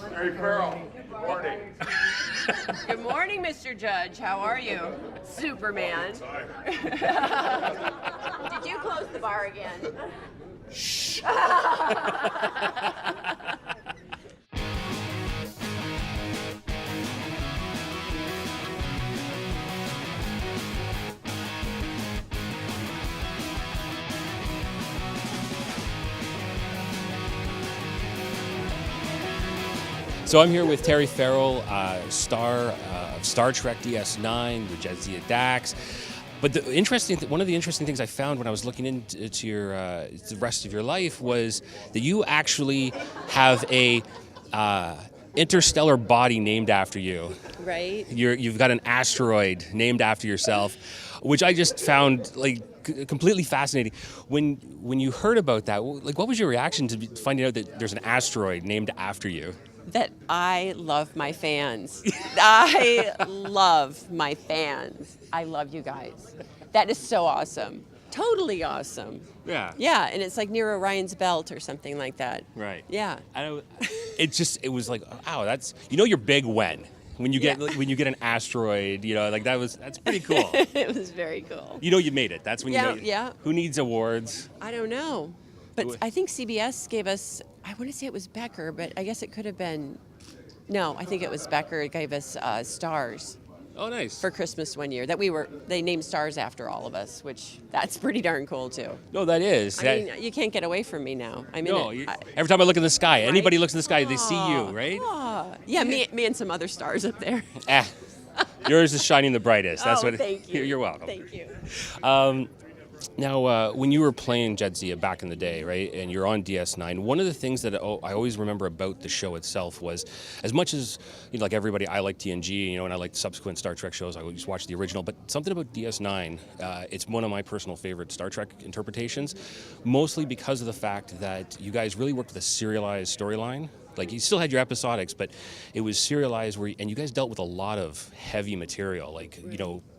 Terry Farrell, good morning. Good morning, Mr. Judge. How are you? Superman. Did you close the bar again? Shh. So I'm here with Terry Farrell, star of Star Trek DS9, with Jadzia Dax. But one of the interesting things I found when I was looking into your the rest of your life was that you actually have a interstellar body named after you. Right. You've got an asteroid named after yourself, which I just found completely fascinating. When you heard about that, what was your reaction to finding out that there's an asteroid named after you? That I love my fans. I love my fans. I love you guys. That is so awesome. Totally awesome. Yeah. Yeah, and it's like near Orion's belt or something like that. Right. Yeah. It was like, wow, that's, you're big when you get an asteroid, that's pretty cool. It was very cool. You made it. That's when Yeah. Who needs awards? I don't know. But I think CBS gave us, I want to say it was Becker, but I guess it could have been, no, I think it was Becker. It gave us stars. Oh, nice. For Christmas one year. They named stars after all of us, which that's pretty darn cool too. No, that is. I mean, you can't get away from me now. I'm in it. Every time I look in the sky, Right? anybody looks in the sky, they see you, right? Yeah, me and some other stars up there. Yours is shining the brightest. That's what. Thank you. You're welcome. Thank you. Now, when you were playing Jadzia back in the day, right, and you're on DS9, one of the things that I always remember about the show itself was, as much as, like everybody, I like TNG, and I like subsequent Star Trek shows, I always watch the original, but something about DS9, it's one of my personal favorite Star Trek interpretations, mostly because of the fact that you guys really worked with a serialized storyline. Like, you still had your episodics, but it was serialized, and you guys dealt with a lot of heavy material, like,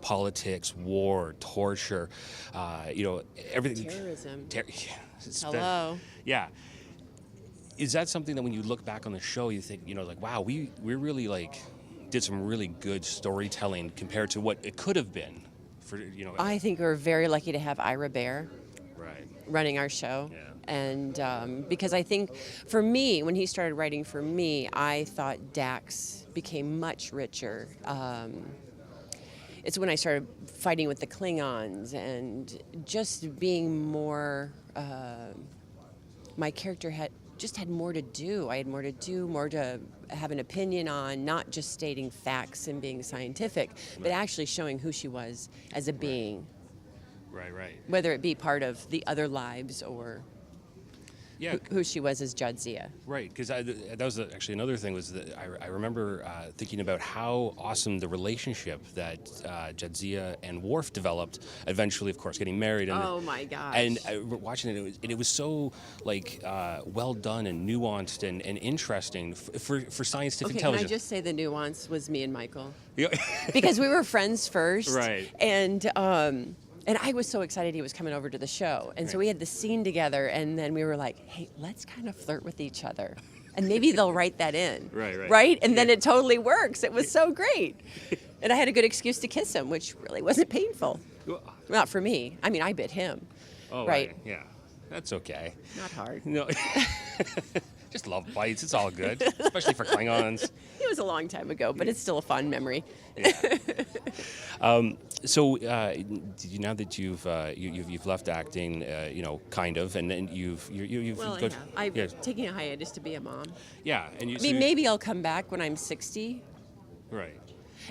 politics, war, torture, everything. Terrorism. Yeah. Hello. Yeah. Is that something that when you look back on the show, you think, wow, we really, did some really good storytelling compared to what it could have been for, I think we're very lucky to have Ira Bear running our show. Yeah. And because I think, for me, when he started writing for me, I thought Dax became much richer. It's when I started fighting with the Klingons and just being more, my character had more to do. I had more to do, more to have an opinion on, not just stating facts and being scientific, but actually showing who she was as a being. Right. Whether it be part of the other lives or who she was as Jadzia. Right, because that was actually another thing was that I remember thinking about how awesome the relationship that Jadzia and Worf developed, eventually, of course, getting married. And, oh, my gosh. And watching it was so, well done and nuanced and interesting for scientific television. Can I just say the nuance was me and Michael? Yeah. Because we were friends first. Right. And I was so excited he was coming over to the show. And so we had the scene together, and then we were like, hey, let's kind of flirt with each other. And maybe they'll write that in. Right? And then it totally works. It was so great. And I had a good excuse to kiss him, which really wasn't painful. Not for me. I mean, I bit him. Oh, right. Yeah. That's okay. Not hard. No. Just love bites. It's all good, especially for Klingons. It was a long time ago, but it's still a fond memory. Yeah. So now that you've left acting, kind of, and then you've I'm taking a hiatus to be a mom. Yeah, and maybe I'll come back when I'm 60. Right.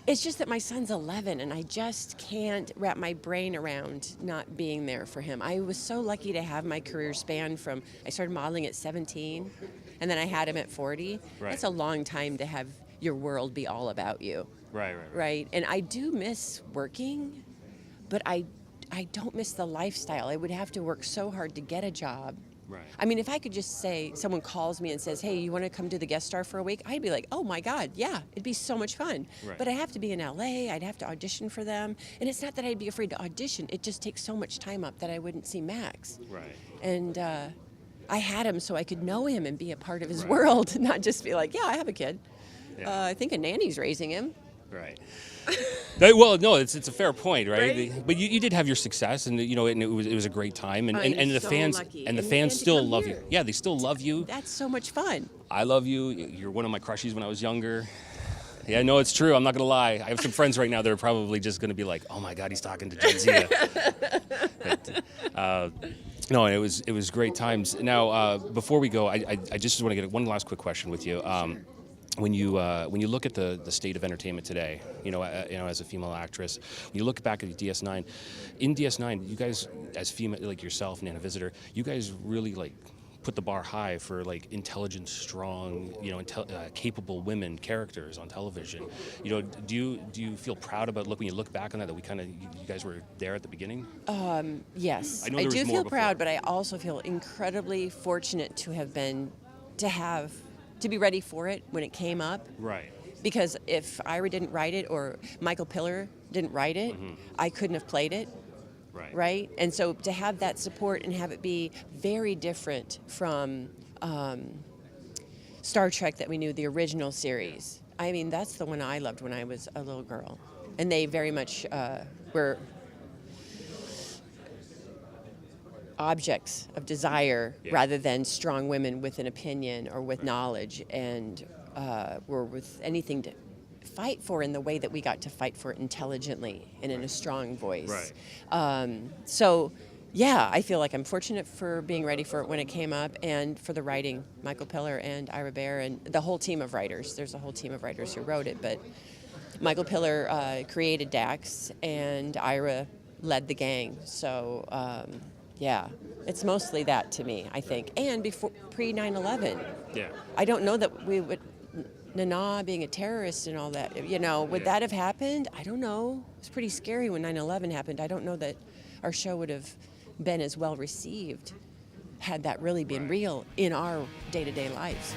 It's just that my son's 11, and I just can't wrap my brain around not being there for him. I was so lucky to have my career span from, I started modeling at 17, and then I had him at 40. Right. That's a long time to have your world be all about you. Right. And I do miss working, but I don't miss the lifestyle. I would have to work so hard to get a job. Right. I mean, if I could just say, someone calls me and says, hey, you want to come do the guest star for a week? I'd be like, oh my God, yeah, it'd be so much fun. Right. But I have to be in LA, I'd have to audition for them. And it's not that I'd be afraid to audition, it just takes so much time up that I wouldn't see Max. Right. And I had him so I could know him and be a part of his world, not just be like, yeah, I have a kid. Yeah. I think a nanny's raising him. Right. Well, no, it's a fair point, right? Right? But you did have your success, and and it was a great time, and the so fans lucky. and the And fans to still come love here. you. Yeah, they still love you. That's so much fun. I love you. You're one of my crushies when I was younger. Yeah, no, it's true. I'm not gonna lie. I have some friends right now that are probably just gonna be like, "Oh my God, he's talking to Jadzia." No, and it was great times. Now, before we go, I just want to get one last quick question with you. When you look at the state of entertainment today, as a female actress, when you look back at DS9, in DS9, you guys, as female, like yourself and Anna Visitor, you guys really like put the bar high for like intelligent, strong, capable women characters on television. Do you feel proud about when you look back on that we you guys were there at the beginning? Yes, I know I there do was more feel before. proud, but I also feel incredibly fortunate to be ready for it when it came up. Right. Because if Ira didn't write it or Michael Piller didn't write it, I couldn't have played it. Right? And so to have that support and have it be very different from Star Trek that we knew, the original series. I mean, that's the one I loved when I was a little girl. And they very much were objects of desire rather than strong women with an opinion or with knowledge, and were with anything to fight for in the way that we got to fight for it intelligently and in a strong voice. So yeah, I feel like I'm fortunate for being ready for it when it came up, and for the writing, Michael Piller and Ira Bear and the whole team of writers. There's a whole team of writers who wrote it, but Michael Piller created Dax and Ira led the gang. So yeah, it's mostly that to me, I think. And before pre 9/11. Yeah. I don't know that we would Nana being a terrorist and all that, would that have happened? I don't know. It was pretty scary when 9/11 happened. I don't know that our show would have been as well received had that really been real in our day-to-day lives.